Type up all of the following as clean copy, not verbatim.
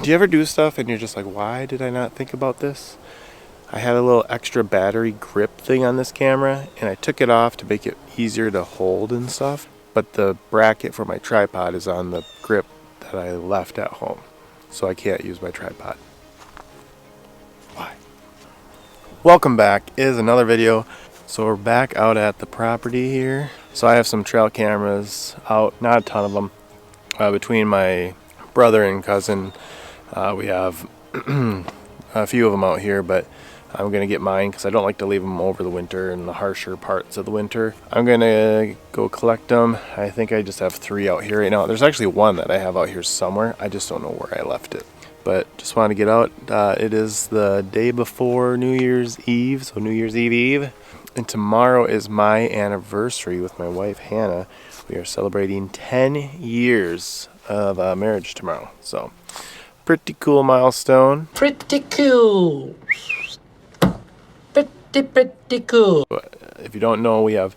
Do you ever do stuff and you're just like, why did I not think about this? I had a little extra battery grip thing on this camera, and I took it off to make it easier to hold and stuff. But the bracket for my tripod is on the grip that I left at home, so I can't use my tripod. Why? Welcome back. It is another video. So we're back out at the property here. So I have some trail cameras out, not a ton of them. Between my brother and cousin, we have a few of them out here, but I'm going to get mine because I don't like to leave them over the winter in the harsher parts of the winter. I'm going to go collect them. I think I just have 3 out here right now. There's actually one that I have out here somewhere. I just don't know where I left it. But just wanted to get out. It is the day before New Year's Eve, so New Year's Eve. And tomorrow is my anniversary with my wife, Hannah. We are celebrating 10 years of marriage tomorrow. So, pretty cool milestone. Pretty cool. Pretty cool. If you don't know, we have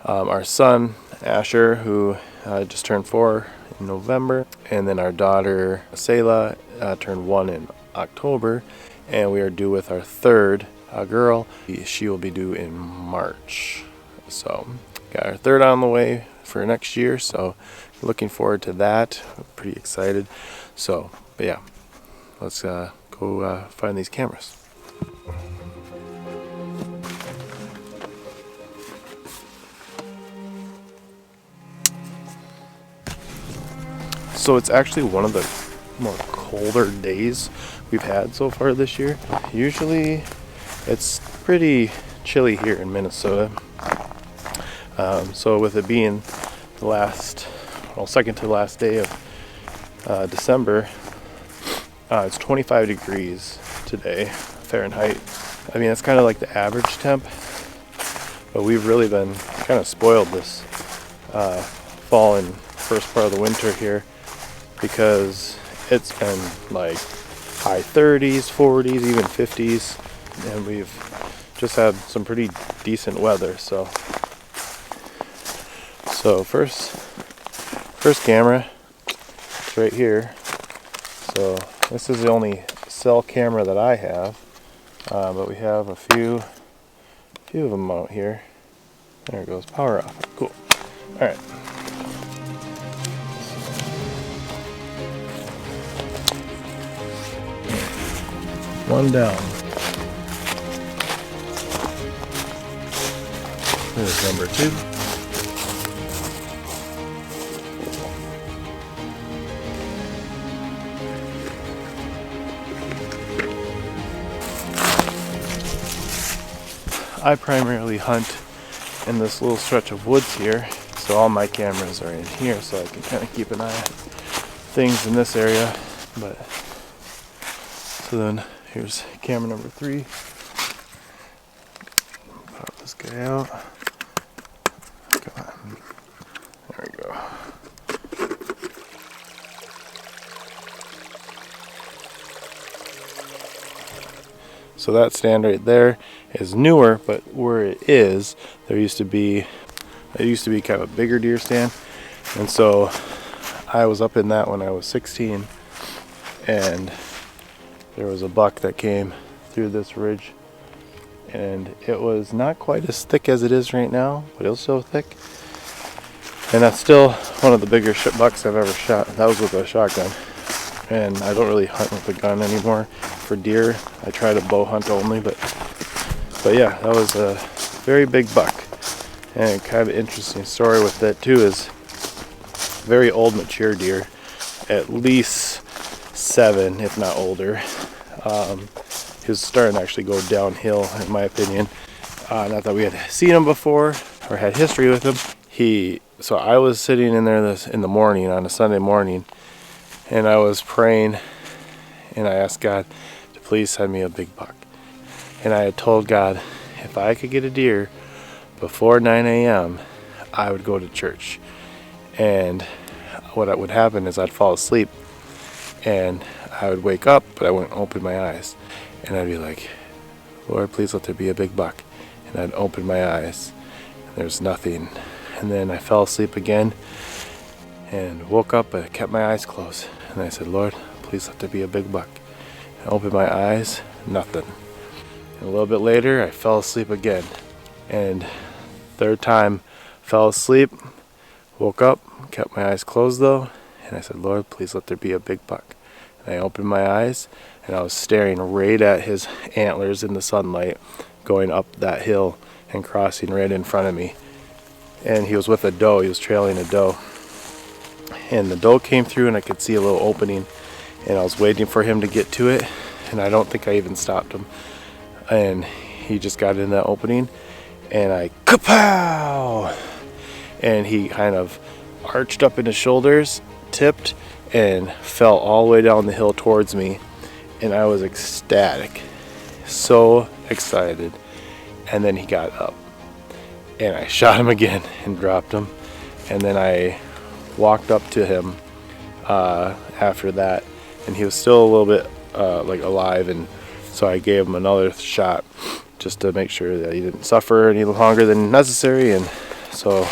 our son, Asher, who just turned 4 in November. And then our daughter, Selah, turned 1 in October. And we are due with our third girl. She will be due in March. So, got our third on the way for next year. So, looking forward to that. I'm pretty excited. So, but yeah, let's go find these cameras. So it's actually one of the more colder days we've had so far this year. Usually it's pretty chilly here in Minnesota. So with it being the second to last day of December, it's 25 degrees today, Fahrenheit. I mean, it's kind of like the average temp, but we've really been kind of spoiled this fall and first part of the winter here, because it's been like high 30s, 40s, even 50s, and we've just had some pretty decent weather. So first camera, it's right here. So this is the only cell camera that I have, but we have a few of them out here. There it goes, power off. Cool. All right. One down. There's number 2. I primarily hunt in this little stretch of woods here, so all my cameras are in here, so I can kind of keep an eye on things in this area. But so then here's camera number 3. Pop this guy out. Come on. There we go. So that stand right there is newer, but where it is, it used to be kind of a bigger deer stand. And so I was up in that when I was 16, and there was a buck that came through this ridge, and it was not quite as thick as it is right now, but it was still thick. And that's still one of the bigger bucks I've ever shot. That was with a shotgun. And I don't really hunt with a gun anymore for deer. I try to bow hunt only, but yeah, that was a very big buck. And kind of interesting story with that too is very old mature deer, at least 7, if not older. He was starting to actually go downhill, in my opinion. Not that we had seen him before or had history with him. So I was sitting in there in the morning, on a Sunday morning, and I was praying, and I asked God to please send me a big buck. And I had told God, if I could get a deer before 9 a.m., I would go to church. And what would happen is I'd fall asleep, and I would wake up, but I wouldn't open my eyes. And I'd be like, Lord, please let there be a big buck. And I'd open my eyes, and there's nothing. And then I fell asleep again and woke up, but I kept my eyes closed. And I said, Lord, please let there be a big buck. I opened my eyes, nothing. And a little bit later, I fell asleep again. And third time, fell asleep, woke up, kept my eyes closed though, and I said, Lord, please let there be a big buck. And I opened my eyes, and I was staring right at his antlers in the sunlight, going up that hill and crossing right in front of me. And he was with a doe, he was trailing a doe. And the doe came through and I could see a little opening, and I was waiting for him to get to it, and I don't think I even stopped him. And he just got in that opening, and I kapow! And he kind of arched up in his shoulders, tipped, and fell all the way down the hill towards me. And I was ecstatic, so excited. And then he got up, and I shot him again and dropped him. And then I walked up to him after that, and he was still a little bit like alive, and so I gave him another shot just to make sure that he didn't suffer any longer than necessary. And so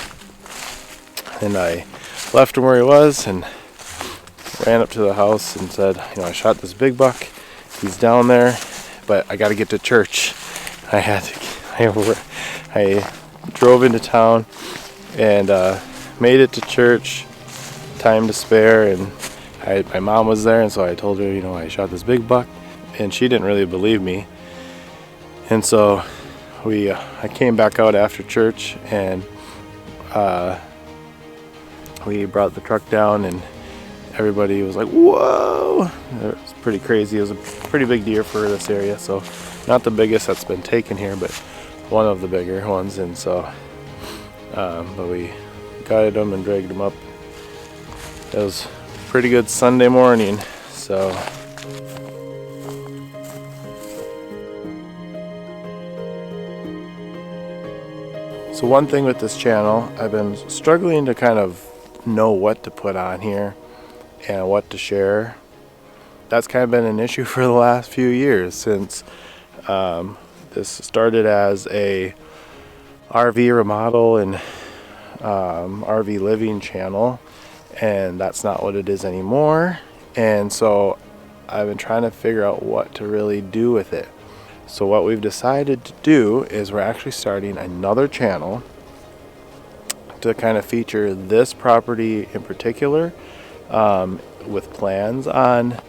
then I left him where he was and ran up to the house and said, I shot this big buck, he's down there, but I got to get to church. I drove into town and made it to church, time to spare, and my mom was there, and so I told her, I shot this big buck, and she didn't really believe me. And so I came back out after church, and we brought the truck down, and everybody was like, whoa! It was pretty crazy. It was a pretty big deer for this area, so not the biggest that's been taken here, but one of the bigger ones. And so but we guided him and dragged him up. It was a pretty good Sunday morning. So one thing with this channel, I've been struggling to kind of know what to put on here and what to share. That's kind of been an issue for the last few years, since this started as a RV remodel and RV living channel, and that's not what it is anymore. And so I've been trying to figure out what to really do with it. So what we've decided to do is we're actually starting another channel to kind of feature this property in particular, with plans on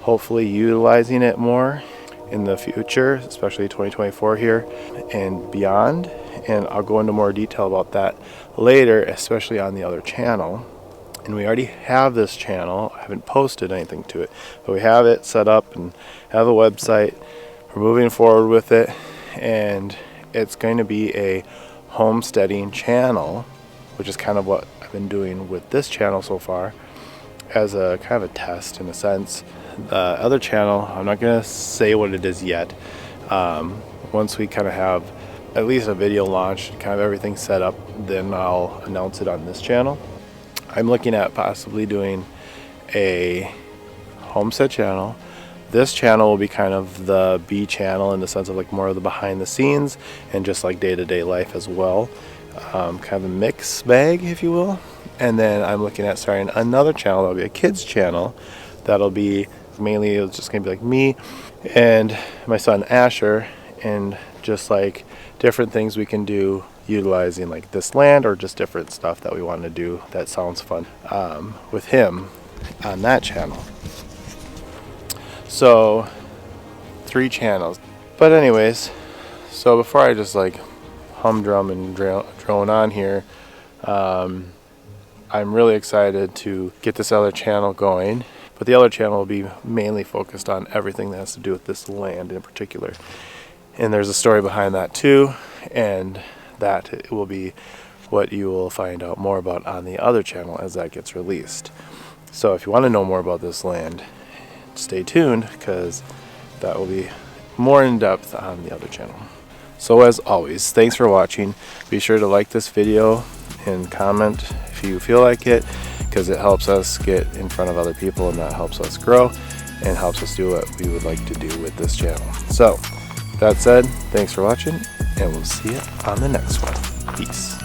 hopefully utilizing it more in the future, especially 2024 here and beyond. And I'll go into more detail about that later, especially on the other channel. And we already have this channel. I haven't posted anything to it, but we have it set up and have a website. We're moving forward with it, and it's going to be a homesteading channel, which is kind of what I've been doing with this channel so far, as a kind of a test in a sense. The other channel, I'm not going to say what it is yet. Once we kind of have at least a video launched, kind of everything set up, then I'll announce it on this channel. I'm looking at possibly doing a homestead channel. This channel will be kind of the B channel in the sense of like more of the behind the scenes and just like day-to-day life as well. Kind of a mix bag, if you will. And then I'm looking at starting another channel that'll be a kids channel. That'll be mainly, it's just gonna be like me and my son Asher, and just like different things we can do utilizing like this land, or just different stuff that we want to do that sounds fun with him on that channel. So 3 channels. But anyways, so before I just like humdrum and drone on here, I'm really excited to get this other channel going. But the other channel will be mainly focused on everything that has to do with this land in particular. And there's a story behind that too, and that will be what you will find out more about on the other channel as that gets released. So if you want to know more about this land, stay tuned, because that will be more in depth on the other channel. So as always, thanks for watching. Be sure to like this video and comment if you feel like it, because it helps us get in front of other people, and that helps us grow and helps us do what we would like to do with this channel. So that said, thanks for watching, and we'll see you on the next one. Peace.